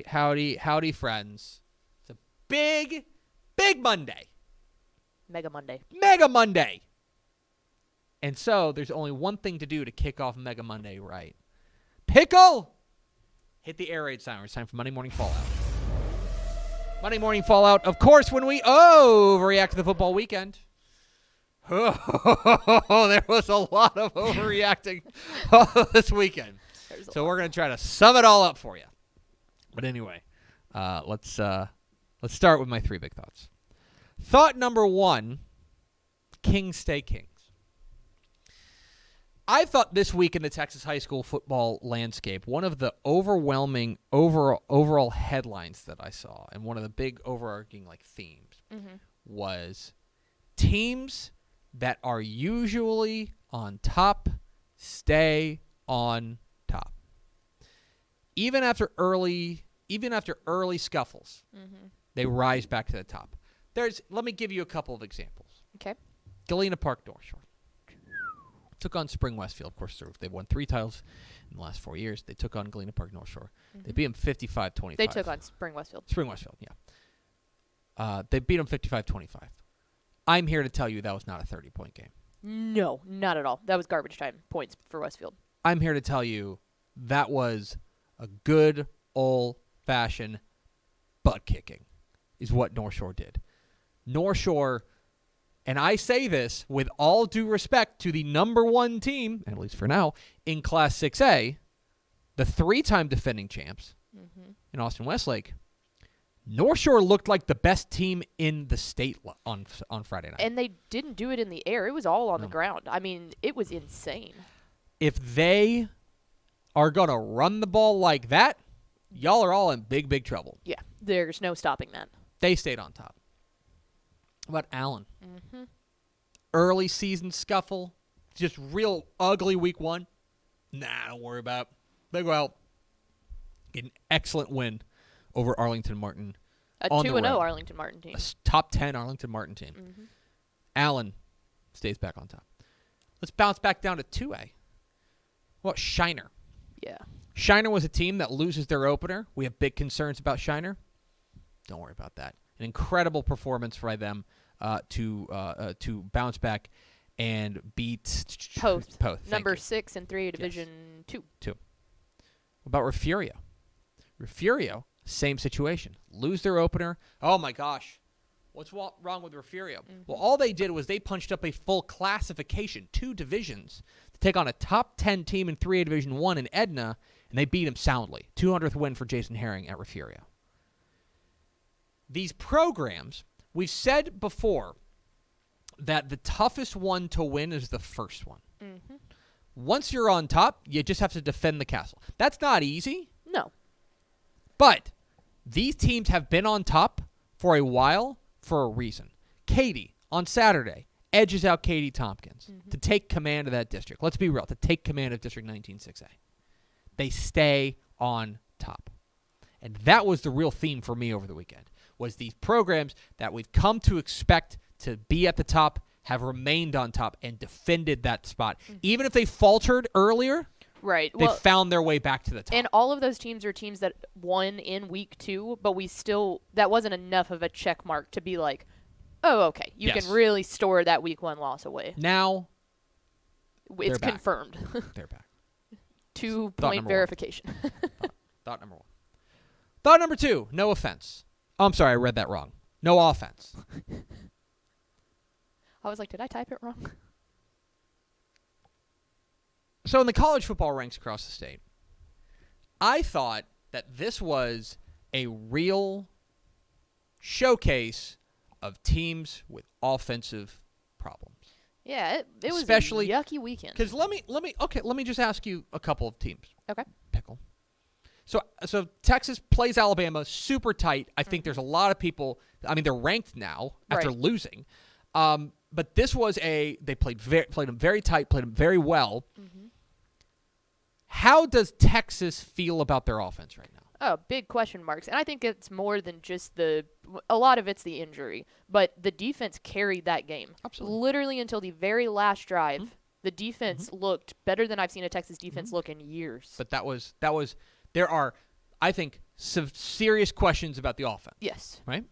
Howdy, friends. It's a big Monday. Mega Monday. And so there's only one thing to do to kick off Mega Monday right. Pickle! Hit the air raid siren. It's time for Monday Morning Fallout. Monday Morning Fallout, of course, when we overreact to the football weekend. Oh, there was a lot of overreacting this weekend. So we're going to try to sum it all up for you. But anyway, let's start with my three big thoughts. Thought number one, Kings stay Kings. I thought this week in the Texas high school football landscape, one of the overwhelming overall headlines that I saw, and one of the big overarching themes, was teams that are usually on top stay on top. Even after early scuffles, they rise back to the top. Let me give you a couple of examples. Okay. Galena Park North Shore took on Spring Westfield. Of course, they've won 3 titles in the last 4 years. They took on Galena Park North Shore. They beat them 55-25. They took on Spring Westfield. Yeah. They beat them 55-25. I'm here to tell you that was not a 30-point game. No, not at all. That was garbage time points for Westfield. I'm here to tell you that was a good old-fashioned butt kicking is what North Shore did. North Shore, and I say this with all due respect to the number one team, at least for now, in Class 6A, the 3-time defending champs in Austin Westlake. North Shore looked like the best team in the state on Friday night. And they didn't do it in the air. It was all on the ground. I mean, it was insane. If they are going to run the ball like that, y'all are all in big, big trouble. Yeah, there's no stopping that. They stayed on top. How about Allen? Early season scuffle, just real ugly week 1. Nah, don't worry about it. They go out, get an excellent win over Arlington Martin. A 2-0 Arlington Martin team. A top 10 Arlington Martin team. Allen stays back on top. Let's bounce back down to 2A. What, Shiner? Yeah. Shiner was a team that loses their opener. We have big concerns about Shiner. Don't worry about that. An incredible performance by them to bounce back and beat Poth. Number 6 in 3A Division 2. What about Refugio? Refugio, same situation. Lose their opener. Oh, my gosh. What's wrong with Refugio? Well, all they did was they punched up a full classification, 2 divisions, to take on a top 10 team in 3A Division 1 in Edna, and they beat them soundly. 200th win for Jason Herring at Refugio. These programs, we've said before that the toughest one to win is the first one. Once you're on top, you just have to defend the castle. That's not easy. No. But these teams have been on top for a while for a reason. Katy, on Saturday, edges out Katy Tompkins to take command of that district. Let's be real, to take command of District 19-6A. They stay on top. And that was the real theme for me over the weekend, was these programs that we've come to expect to be at the top have remained on top and defended that spot. Even if they faltered earlier, right, they found their way back to the top. And all of those teams are teams that won in week 2, but that wasn't enough of a check mark to be like, oh, okay, you can really store that week 1 loss away. Now, it's confirmed. They're back. 2-point verification. Thought number 1. Thought number 2, no offense. Oh, I'm sorry, I read that wrong. No offense. I was like, did I type it wrong? So in the college football ranks across the state, I thought that this was a real showcase of teams with offensive problems. Yeah, it was especially a yucky weekend. Because let me just ask you a couple of teams. Okay. Pickle. So Texas plays Alabama super tight. I think there's a lot of people. I mean, they're ranked now after losing. But this was they played them very tight, played them very well. How does Texas feel about their offense right now? Oh, big question marks. And I think it's more than just a lot of it's the injury. But the defense carried that game. Absolutely. Literally until the very last drive, the defense looked better than I've seen a Texas defense look in years. But there are I think, some serious questions about the offense. Yes. Right?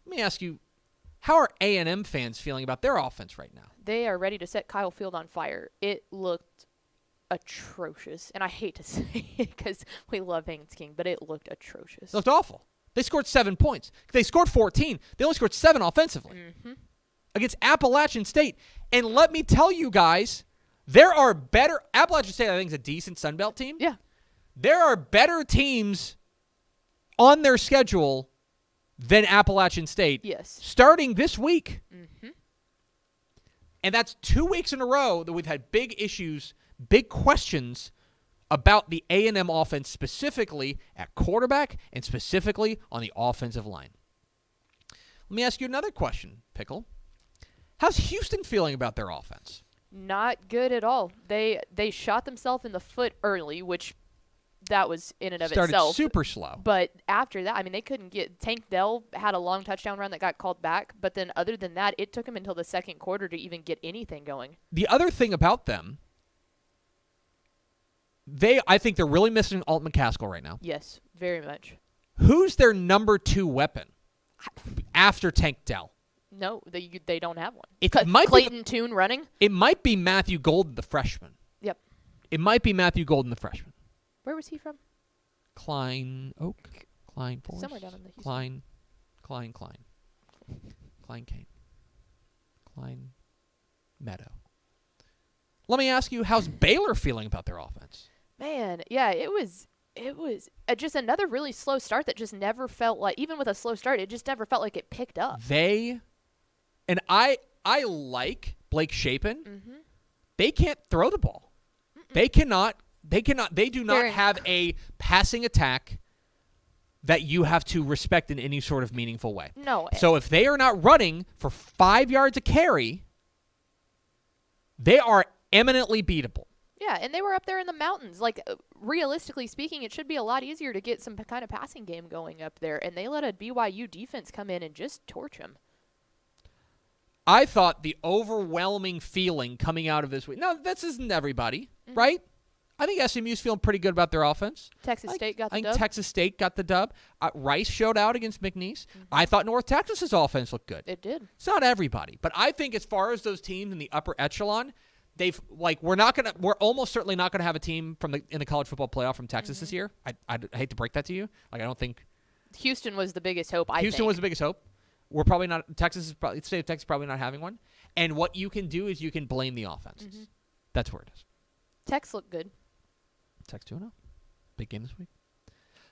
Let me ask you, how are A&M fans feeling about their offense right now? They are ready to set Kyle Field on fire. It looked atrocious. And I hate to say it because we love Haynes King, but it looked atrocious. It looked awful. They scored 7 points. They scored 14. They only scored 7 offensively against Appalachian State. And let me tell you guys, there are better – Appalachian State, I think, is a decent Sun Belt team. Yeah. There are better teams on their schedule than Appalachian State. Yes. Starting this week. And that's 2 weeks in a row that we've had big issues, big questions about the A&M offense, specifically at quarterback and specifically on the offensive line. Let me ask you another question, Pickle. How's Houston feeling about their offense? Not good at all. They shot themselves in the foot early, which that was in and of Started itself. super slow. But after that, I mean, they couldn't get – Tank Dell had a long touchdown run that got called back. But then other than that, it took them until the second quarter to even get anything going. The other thing about them, I think they're really missing Alt McCaskill right now. Yes, very much. Who's their number 2 weapon after Tank Dell? No, they don't have one. It might Clayton Tune running? It might be Matthew Golden, the freshman. Yep. It might be Matthew Golden, the freshman. Where was he from? Klein Forest. Somewhere down in the Houston. Klein Kane. Klein Meadow. Let me ask you, how's Baylor feeling about their offense? Man, yeah, it was just another really slow start that just never felt like, even with a slow start, it just never felt like it picked up. I like Blake Shapen. They can't throw the ball. They do not have a passing attack that you have to respect in any sort of meaningful way. No. So if they are not running for 5 yards a carry, they are eminently beatable. Yeah, and they were up there in the mountains. Like, realistically speaking, it should be a lot easier to get some kind of passing game going up there, and they let a BYU defense come in and just torch them. I thought the overwhelming feeling coming out of this week. No, this isn't everybody, right? I think SMU's feeling pretty good about their offense. Texas State got the dub. I think Texas State got the dub. Rice showed out against McNeese. I thought North Texas's offense looked good. It did. It's not everybody, but I think as far as those teams in the upper echelon, we're almost certainly not gonna have a team in the college football playoff from Texas this year. I hate to break that to you. I don't think Houston was the biggest hope. Houston was the biggest hope. We're probably not. State of Texas probably not having one. And what you can do is you can blame the offenses. That's where it is. Tex looked good. Tex 2-0. Big game this week.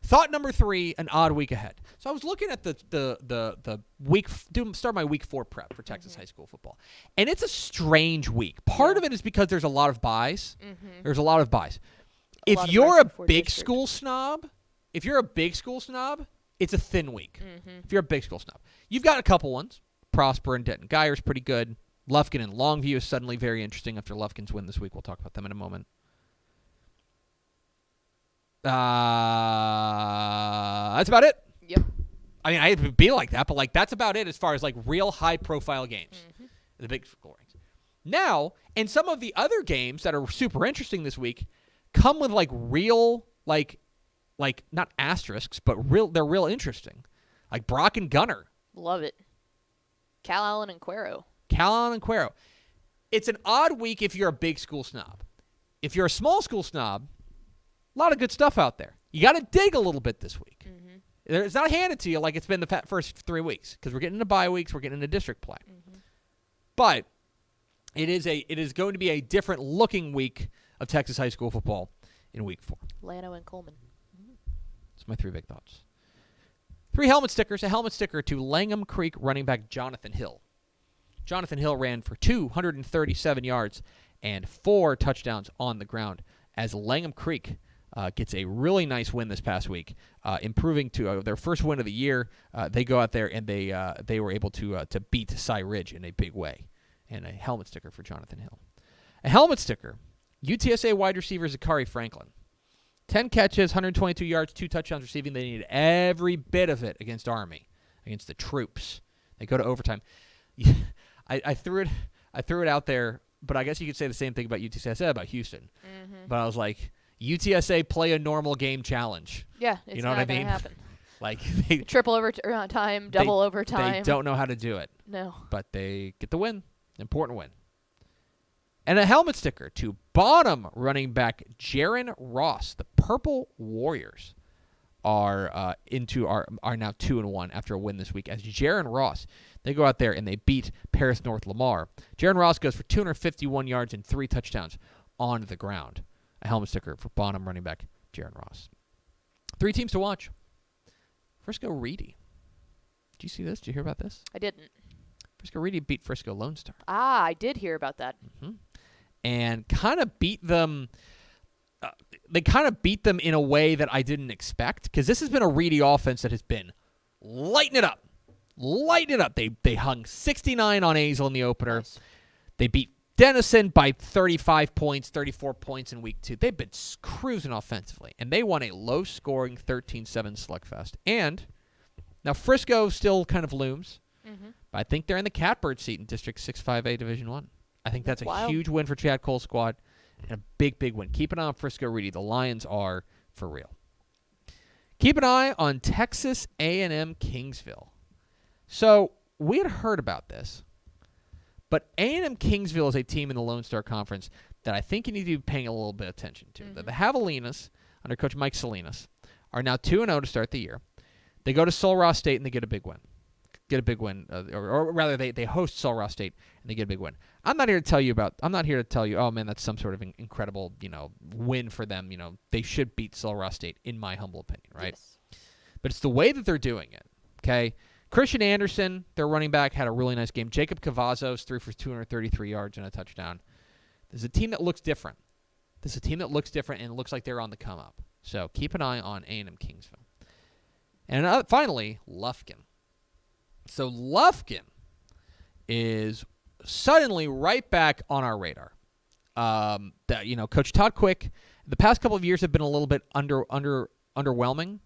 Thought number 3, an odd week ahead. So I was looking at the week, start my week 4 prep for Texas high school football, and it's a strange week. Part of it is because there's a lot of buys. There's a lot of buys. If you're a big school snob, it's a thin week. If you're a big school snob, you've got a couple ones. Prosper and Denton Geyer's pretty good. Lufkin and Longview is suddenly very interesting after Lufkin's win this week. We'll talk about them in a moment. That's about it. Yep. I mean, I hate to be like that, but that's about it as far as real high-profile games in the big school ranks. Now, and some of the other games that are super interesting this week come with real not asterisks, but they're real interesting. Like Brock and Gunner. Love it. Cal Allen and Cuero. It's an odd week if you're a big school snob. If you're a small school snob, a lot of good stuff out there. You got to dig a little bit this week. It's not handed to you like it's been the first 3 weeks because we're getting into bye weeks, we're getting into district play. But it is going to be a different looking week of Texas high school football in week 4. Lano and Coleman. That's my 3 big thoughts. 3 helmet stickers. A helmet sticker to Langham Creek running back Jonathan Hill. Jonathan Hill ran for 237 yards and 4 touchdowns on the ground as Langham Creek gets a really nice win this past week, improving to their first win of the year. They go out there and they were able to beat Cy Ridge in a big way. And a helmet sticker for Jonathan Hill. A helmet sticker, UTSA wide receiver Zachary Franklin. 10 catches, 122 yards, 2 touchdowns receiving. They needed every bit of it against Army, against the troops. They go to overtime. I threw it out there, but I guess you could say the same thing about UTSA. I said about Houston. But I was like, UTSA play a normal game challenge. Yeah, it's you know what I mean? Happen. Like they triple overtime, double overtime. They don't know how to do it. No. But they get the win. Important win. And a helmet sticker to bottom running back Jaron Ross. The Purple Warriors are now 2-1 after a win this week. As Jaron Ross, they go out there and they beat Paris North Lamar. Jaron Ross goes for 251 yards and 3 touchdowns on the ground. A helmet sticker for bottom running back Jaron Ross. 3 teams to watch. Frisco Reedy. Did you see this? Did you hear about this? I didn't. Frisco Reedy beat Frisco Lone Star. Ah, I did hear about that. Mm-hmm. And kind of beat them. They kind of beat them in a way that I didn't expect, because this has been a Reedy offense that has been lighting it up. They hung 69 on Azle in the opener. Nice. They beat Denison by 35 points, 34 points in week 2. They've been cruising offensively, and they won a low-scoring 13-7 slugfest. And now Frisco still kind of looms, but I think they're in the catbird seat in District 6-5A Division 1. I think that's a huge win for Chad Cole's squad, and a big, big win. Keep an eye on Frisco Reedy. The Lions are for real. Keep an eye on Texas A&M Kingsville. So we had heard about this, but A&M Kingsville is a team in the Lone Star Conference that I think you need to be paying a little bit of attention to. The Javelinas, under Coach Mike Salinas, are now 2-0 to start the year. They go to Sul Ross State and they get a big win. Or rather, they host Sul Ross State and they get a big win. I'm not here to tell you, oh man, that's some sort of incredible, win for them. They should beat Sul Ross State, in my humble opinion, right? Yes. But it's the way that they're doing it. Okay, Christian Anderson, their running back, had a really nice game. Jacob Cavazos threw for 233 yards and a touchdown. There's a team that looks different. And it looks like they're on the come up. So keep an eye on A&M Kingsville. And finally, Lufkin. So Lufkin is suddenly right back on our radar. Coach Todd Quick, the past couple of years have been a little bit underwhelming.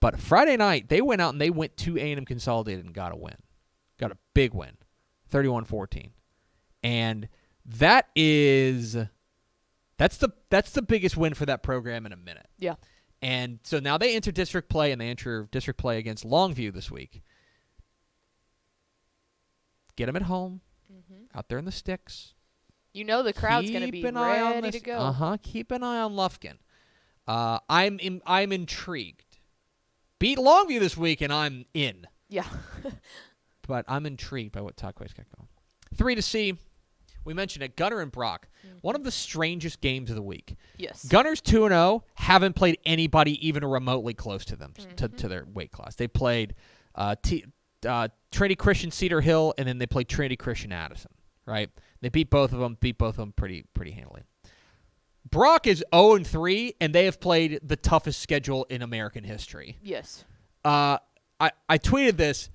But Friday night, they went out and they went to A&M Consolidated and got a win. Got a big win, 31-14. And that's the biggest win for that program in a minute. Yeah. And so now they enter district play, and they enter district play against Longview this week. Get them at home, out there in the sticks. The crowd's going to be ready to go. Keep an eye on Lufkin. I'm intrigued. Beat Longview this week, and I'm in. Yeah. But I'm intrigued by what Todd Quay's got going. 3 to see. We mentioned it, Gunner and Brock. One of the strangest games of the week. Yes. Gunner's 2-0, haven't played anybody even remotely close to them, to their weight class. They played Trinity Christian Cedar Hill, and then they played Trinity Christian Addison, right? They beat both of them pretty handily. Brock is 0-3, and they have played the toughest schedule in American history. Yes. I tweeted this.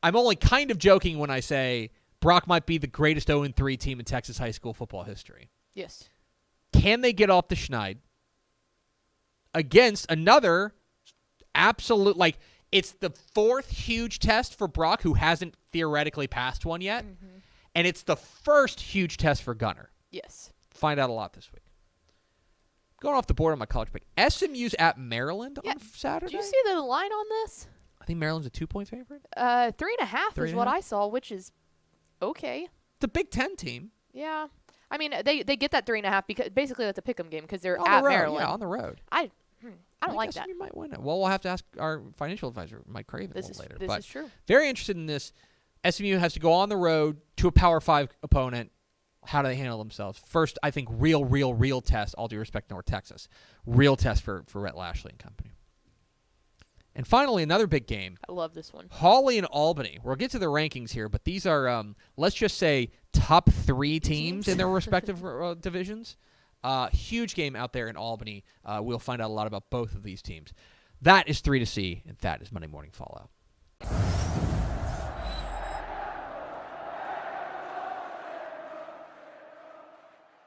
I'm only kind of joking when I say Brock might be the greatest 0-3 team in Texas high school football history. Yes. Can they get off the schneid against another absolute, it's the 4th huge test for Brock, who hasn't theoretically passed one yet, and it's the first huge test for Gunner. Yes. Find out a lot this week. Going off the board on my college pick. SMU's at Maryland on Saturday. Did you see the line on this? I think Maryland's a 2-point favorite. 3.5 is what I saw, which is okay. It's a Big Ten team. Yeah. I mean, they get that 3.5 because basically that's a pick'em game because they're on at the road. Maryland. Yeah, on the road. I don't like that. You might win it. Well, we'll have to ask our financial advisor, Mike Craven, later. This is true. Very interested in this. SMU has to go on the road to a Power 5 opponent. How do they handle themselves? First, I think real test, all due respect to North Texas. Real test for Rhett Lashley and company. And finally, another big game. I love this one. Hawley and Albany. We'll get to the rankings here, but these are, let's just say, top 3 teams in their respective divisions. Huge game out there in Albany. We'll find out a lot about both of these teams. That is 3 to see, and that is Monday Morning Fallout.